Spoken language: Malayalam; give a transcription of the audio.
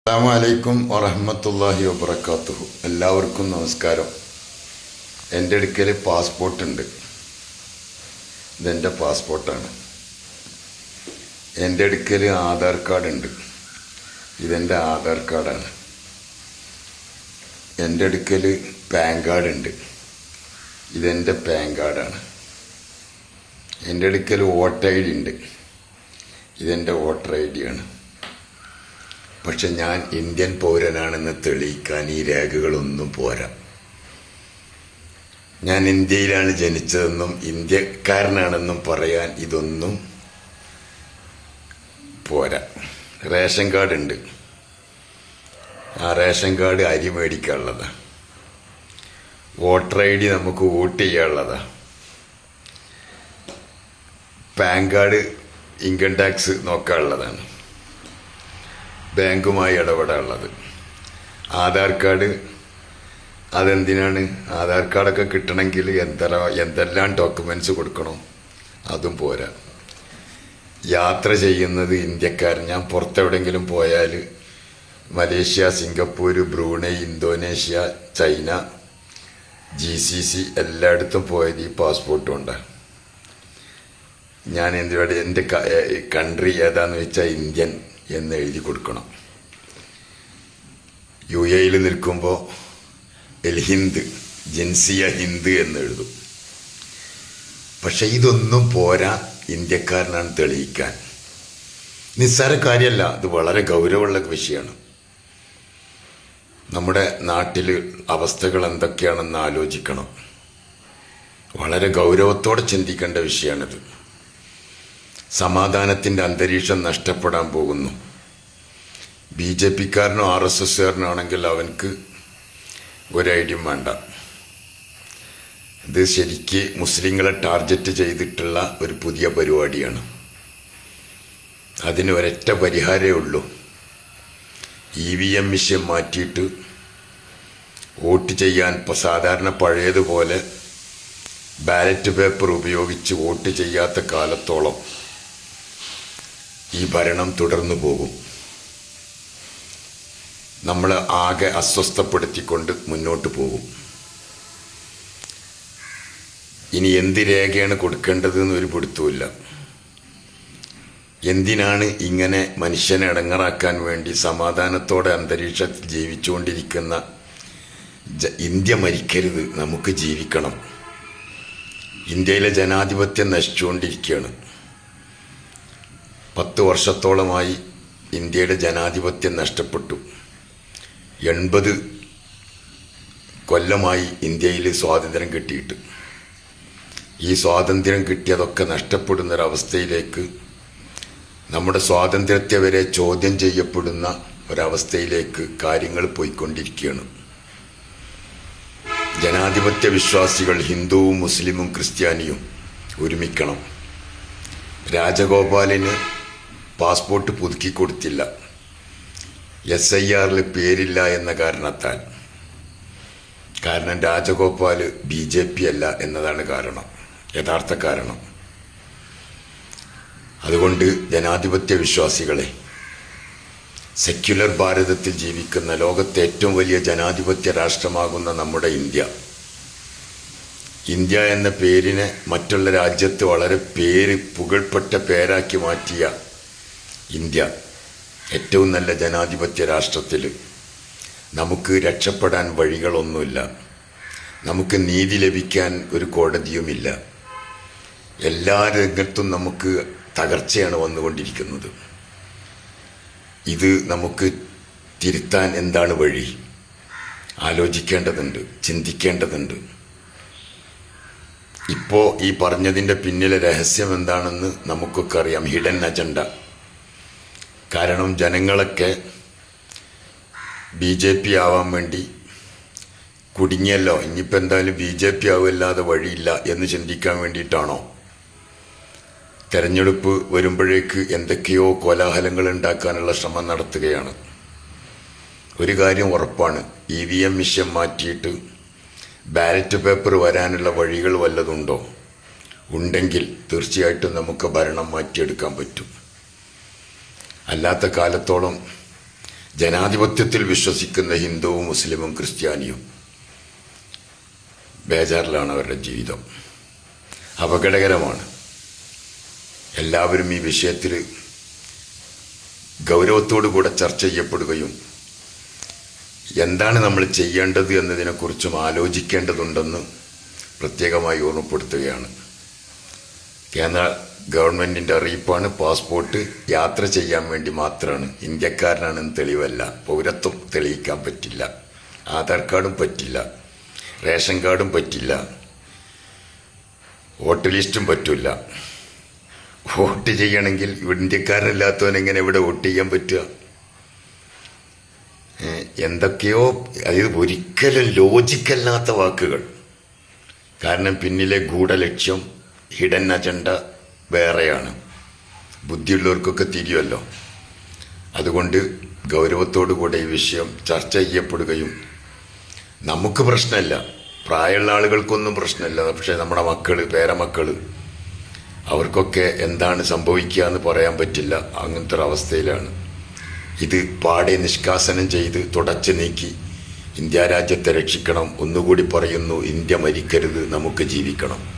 അസ്സലാമു അലൈക്കും വറഹ്മത്തുള്ളാഹി വബറകാതുഹു. എല്ലാവർക്കും നമസ്കാരം. എൻ്റെ അടുക്കൽ പാസ്പോർട്ടുണ്ട്. ഇതെൻ്റെ പാസ്പോർട്ടാണ്. എൻ്റെ അടുക്കൽ ആധാർ കാർഡുണ്ട്. ഇതെൻ്റെ ആധാർ കാർഡാണ്. എൻ്റെ അടുക്കൽ പാൻ കാർഡുണ്ട്. ഇതെൻ്റെ പാൻ കാർഡാണ്. എൻ്റെ അടുക്കൽ വോട്ടർ ഐ ഡി ഉണ്ട്. ഇതെൻ്റെ വോട്ടർ ഐ ഡിയാണ്. പക്ഷെ ഞാൻ ഇന്ത്യൻ പൗരനാണെന്ന് തെളിയിക്കാൻ ഈ രേഖകളൊന്നും പോരാ. ഞാൻ ഇന്ത്യയിലാണ് ജനിച്ചതെന്നും ഇന്ത്യക്കാരനാണെന്നും പറയാൻ ഇതൊന്നും പോരാ. റേഷൻ കാർഡ് ഉണ്ട്. ആ റേഷൻ കാർഡ് അരി മേടിക്കാനുള്ളതാണ്. വോട്ടർ ഐ ഡി നമുക്ക് വോട്ട് ചെയ്യാനുള്ളതാണ്. പാൻ കാർഡ് ഇൻകം ടാക്സ് നോക്കാനുള്ളതാണ്. ബാങ്കുമായി ഇടപെടാനുള്ളത്. ആധാർ കാർഡ് അതെന്തിനാണ്? ആധാർ കാർഡൊക്കെ കിട്ടണമെങ്കിൽ എന്തെല്ലാം ഡോക്യുമെൻറ്റ്സ് കൊടുക്കണം, അതും പോരാ. യാത്ര ചെയ്യുന്നത് ഇന്ത്യക്കാരൻ. ഞാൻ പുറത്തെവിടെയെങ്കിലും പോയാൽ Malaysia, Singapore, Brunei, Indonesia, China, GCC എല്ലായിടത്തും പോയത് ഈ പാസ്പോർട്ടും ഉണ്ട്. ഞാൻ എൻ്റെ കൺട്രി ഏതാന്ന് വെച്ചാൽ ഇന്ത്യൻ എന്ന് എഴുതി കൊടുക്കണം. UAE നിൽക്കുമ്പോൾ എൽ ഹിന്ദ്, ജിൻസിയ ഹിന്ദ് എന്ന് എഴുതും. പക്ഷെ ഇതൊന്നും പോരാ ഇന്ത്യക്കാരനാണ് തെളിയിക്കാൻ. നിസ്സാര കാര്യമല്ല, ഇത് വളരെ ഗൗരവമുള്ള വിഷയമാണ്. നമ്മുടെ നാട്ടിൽ അവസ്ഥകൾ എന്തൊക്കെയാണെന്ന് ആലോചിക്കണം. വളരെ ഗൗരവത്തോടെ ചിന്തിക്കേണ്ട വിഷയമാണിത്. സമാധാനത്തിൻ്റെ അന്തരീക്ഷം നഷ്ടപ്പെടാൻ പോകുന്നു. BJPക്കാരനോ RSSകാരനോ ആണെങ്കിൽ അവനക്ക് ഒരു ഐഡിയും വേണ്ട. ഇത് ശരിക്ക് മുസ്ലിങ്ങളെ ടാർഗറ്റ് ചെയ്തിട്ടുള്ള ഒരു പുതിയ പരിപാടിയാണ്. അതിന് ഒരൊറ്റ പരിഹാരമേ ഉള്ളൂ. EVM മെഷീൻ മാറ്റിയിട്ട് വോട്ട് ചെയ്യാൻ ഇപ്പോൾ സാധാരണ പഴയതുപോലെ ബാലറ്റ് പേപ്പർ ഉപയോഗിച്ച് വോട്ട് ചെയ്യാത്ത കാലത്തോളം ഈ ഭരണം തുടർന്നു പോകും. നമ്മൾ ആകെ അസ്വസ്ഥപ്പെടുത്തിക്കൊണ്ട് മുന്നോട്ട് പോകും. ഇനി എന്ത് രേഖയാണ് കൊടുക്കേണ്ടതെന്ന് ഒരു പിടുത്തവുമില്ല. എന്തിനാണ് ഇങ്ങനെ മനുഷ്യനെ ഇടങ്ങറാക്കാൻ വേണ്ടി സമാധാനത്തോടെ അന്തരീക്ഷത്തിൽ ജീവിച്ചുകൊണ്ടിരിക്കുന്ന ഇന്ത്യ മരിക്കരുത്, നമുക്ക് ജീവിക്കണം. ഇന്ത്യയിലെ ജനാധിപത്യം നശിച്ചുകൊണ്ടിരിക്കുകയാണ്. 10 വർഷത്തോളമായി ഇന്ത്യയുടെ ജനാധിപത്യം നഷ്ടപ്പെട്ടു. 80 കൊല്ലമായി ഇന്ത്യയിൽ സ്വാതന്ത്ര്യം കിട്ടിയിട്ട്. ഈ സ്വാതന്ത്ര്യം കിട്ടിയതൊക്കെ നഷ്ടപ്പെടുന്നൊരവസ്ഥയിലേക്ക്, നമ്മുടെ സ്വാതന്ത്ര്യത്തെ വരെ ചോദ്യം ചെയ്യപ്പെടുന്ന ഒരവസ്ഥയിലേക്ക് കാര്യങ്ങൾ പോയിക്കൊണ്ടിരിക്കുകയാണ്. ജനാധിപത്യ വിശ്വാസികൾ, ഹിന്ദുവും മുസ്ലിമും ക്രിസ്ത്യാനിയും ഒരുമിക്കണം. രാജഗോപാലിന് പാസ്പോർട്ട് പുതുക്കി കൊടുത്തില്ല. SIRൽ പേരില്ല എന്ന കാരണത്താൽ. കാരണം രാജഗോപാൽ BJP അല്ല എന്നതാണ് കാരണം, യഥാർത്ഥ കാരണം. അതുകൊണ്ട് ജനാധിപത്യ വിശ്വാസികളെ, സെക്യുലർ ഭാരതത്തിൽ ജീവിക്കുന്ന ലോകത്തെ ഏറ്റവും വലിയ ജനാധിപത്യ രാഷ്ട്രമാകുന്ന നമ്മുടെ ഇന്ത്യ എന്ന പേരിനെ മറ്റുള്ള രാജ്യത്ത് വളരെ പുകഴ്പ്പെട്ട പേരാക്കി മാറ്റിയ ഇന്ത്യ, ഏറ്റവും നല്ല ജനാധിപത്യ രാഷ്ട്രത്തിൽ നമുക്ക് രക്ഷപ്പെടാൻ വഴികളൊന്നുമില്ല. നമുക്ക് നീതി ലഭിക്കാൻ ഒരു കോടതിയുമില്ല. എല്ലാ രംഗത്തും നമുക്ക് തകർച്ചയാണ് വന്നുകൊണ്ടിരിക്കുന്നത്. ഇത് നമുക്ക് തിരുത്താൻ എന്താണ് വഴി? ആലോചിക്കേണ്ടതുണ്ട്, ചിന്തിക്കേണ്ടതുണ്ട്. ഇപ്പോൾ ഈ പറഞ്ഞതിൻ്റെ പിന്നിലെ രഹസ്യം എന്താണെന്ന് നമുക്കൊക്കെ അറിയാം. Hidden agenda. കാരണം ജനങ്ങളൊക്കെ BJP ആവാൻ വേണ്ടി കുടുങ്ങിയല്ലോ, ഇനിയിപ്പോൾ എന്തായാലും BJP ആവില്ലാതെ വഴിയില്ല എന്ന് ചിന്തിക്കാൻ വേണ്ടിയിട്ടാണോ? തെരഞ്ഞെടുപ്പ് വരുമ്പോഴേക്ക് എന്തൊക്കെയോ കോലാഹലങ്ങൾ ഉണ്ടാക്കാനുള്ള ശ്രമം നടത്തുകയാണ്. ഒരു കാര്യം ഉറപ്പാണ്, EVM മെഷീൻ മാറ്റിയിട്ട് ബാലറ്റ് പേപ്പർ വരാനുള്ള വഴികൾ വല്ലതുണ്ടോ? ഉണ്ടെങ്കിൽ തീർച്ചയായിട്ടും നമുക്ക് ഭരണം മാറ്റിയെടുക്കാൻ പറ്റും. അല്ലാത്ത കാലത്തോളം ജനാധിപത്യത്തിൽ വിശ്വസിക്കുന്ന ഹിന്ദുവും മുസ്ലിമും ക്രിസ്ത്യാനിയും ബേജാറിലാണ് അവരുടെ ജീവിതം. അപകടകരമാണ്. എല്ലാവരും ഈ വിഷയത്തിൽ ഗൗരവത്തോടു കൂടെ ചർച്ച ചെയ്യപ്പെടുകയും എന്താണ് നമ്മൾ ചെയ്യേണ്ടത് എന്നതിനെക്കുറിച്ചും ആലോചിക്കേണ്ടതുണ്ടെന്ന് പ്രത്യേകമായി ഓർമ്മപ്പെടുത്തുകയാണ്. കേന്ദ്ര ഗവൺമെൻറ്റിൻ്റെ അറിയിപ്പാണ്. പാസ്പോർട്ട് യാത്ര ചെയ്യാൻ വേണ്ടി മാത്രമാണ്. ഇന്ത്യക്കാരനാണെന്ന് തെളിവല്ല. പൗരത്വം തെളിയിക്കാൻ പറ്റില്ല. ആധാർ കാർഡും പറ്റില്ല. റേഷൻ കാർഡും പറ്റില്ല. വോട്ട് ലിസ്റ്റും പറ്റില്ല. വോട്ട് ചെയ്യണമെങ്കിൽ ഇന്ത്യക്കാരനില്ലാത്തവൻ എങ്ങനെ ഇവിടെ വോട്ട് ചെയ്യാൻ പറ്റുക? എന്തൊക്കെയോ, അതായത് ഒരിക്കലും ലോജിക്കല്ലാത്ത വാക്കുകൾ. കാരണം പിന്നിലെ ഗൂഢലക്ഷ്യം, ഹിഡൻ അജണ്ട വേറെയാണ്. ബുദ്ധിയുള്ളവർക്കൊക്കെ തിരിയുമല്ലോ. അതുകൊണ്ട് ഗൗരവത്തോടു കൂടെ ഈ വിഷയം ചർച്ച ചെയ്യപ്പെടുകയും, നമുക്ക് പ്രശ്നമില്ല, പ്രായമുള്ള ആളുകൾക്കൊന്നും പ്രശ്നമില്ല, പക്ഷേ നമ്മുടെ മക്കൾ, പേരമക്കൾ, അവർക്കൊക്കെ എന്താണ് സംഭവിക്കുക എന്ന് പറയാൻ പറ്റില്ല. അങ്ങനത്തെ ഒരു അവസ്ഥയിലാണ്. ഇത് പാടെ നിഷ്കാസനം ചെയ്ത് തുടച്ചു നീക്കി ഇന്ത്യ രാജ്യത്തെ രക്ഷിക്കണം. ഒന്നുകൂടി പറയുന്നു, ഇന്ത്യ മരിക്കരുത്, നമുക്ക് ജീവിക്കണം.